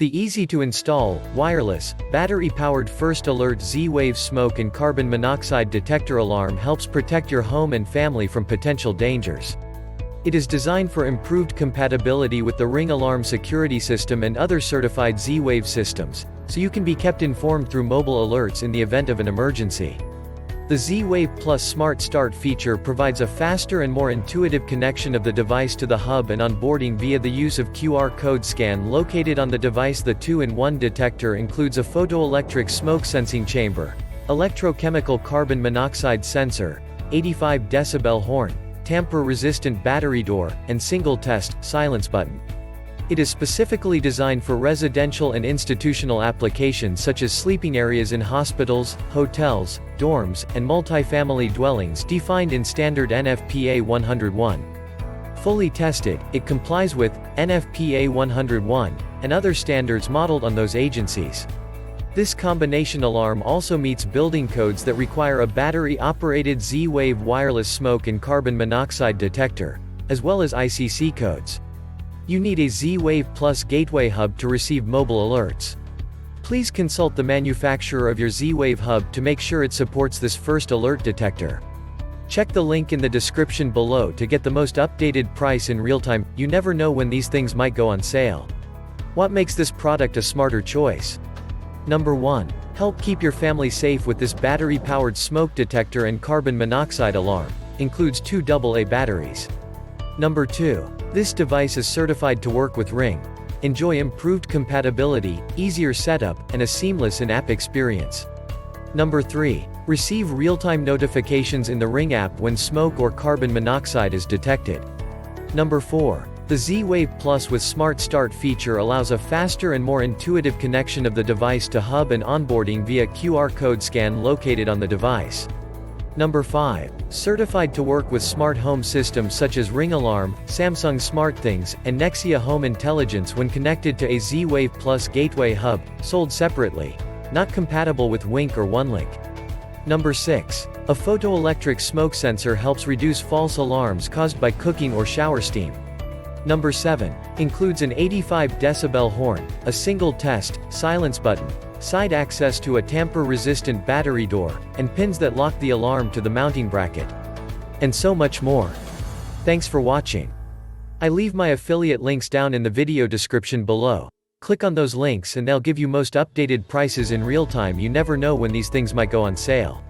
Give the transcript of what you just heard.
The easy-to-install, wireless, battery-powered First Alert Z-Wave smoke and carbon monoxide detector alarm helps protect your home and family from potential dangers. It is designed for improved compatibility with the Ring alarm security system and other certified Z-Wave systems, so you can be kept informed through mobile alerts in the event of an emergency. The Z-Wave Plus Smart Start feature provides a faster and more intuitive connection of the device to the hub and onboarding via the use of QR code scan located on the device. The 2-in-1 detector includes a photoelectric smoke sensing chamber, electrochemical carbon monoxide sensor, 85 decibel horn, tamper-resistant battery door, and single test silence button. It is specifically designed for residential and institutional applications such as sleeping areas in hospitals, hotels, dorms, and multifamily dwellings defined in standard NFPA 101. Fully tested, it complies with NFPA 101 and other standards modeled on those agencies. This combination alarm also meets building codes that require a battery-operated Z-Wave wireless smoke and carbon monoxide detector, as well as ICC codes. You need a Z-Wave Plus gateway hub to receive mobile alerts. Please consult the manufacturer of your Z-Wave hub to make sure it supports this First Alert detector. Check the link in the description below to get the most updated price in real time. You never know when these things might go on sale. What makes this product a smarter choice? Number 1. Help keep your family safe with this battery-powered smoke detector and carbon monoxide alarm. Includes 2 AA batteries. Number 2. This device is certified to work with Ring. Enjoy improved compatibility, easier setup, and a seamless in-app experience. Number 3. Receive real-time notifications in the Ring app when smoke or carbon monoxide is detected. Number 4. The Z-Wave Plus with Smart Start feature allows a faster and more intuitive connection of the device to hub and onboarding via QR code scan located on the device. Number 5. Certified to work with smart home systems such as Ring Alarm, Samsung SmartThings, and Nexia Home Intelligence when connected to a Z-Wave Plus gateway hub, sold separately. Not compatible with Wink or OneLink. Number 6. A photoelectric smoke sensor helps reduce false alarms caused by cooking or shower steam. Number 7. Includes an 85 decibel horn, a single test silence button, side access to a tamper-resistant battery door, and pins that lock the alarm to the mounting bracket. And so much more. Thanks for watching. I leave my affiliate links down in the video description below. Click on those links and they'll give you most updated prices in real time. You never know when these things might go on sale.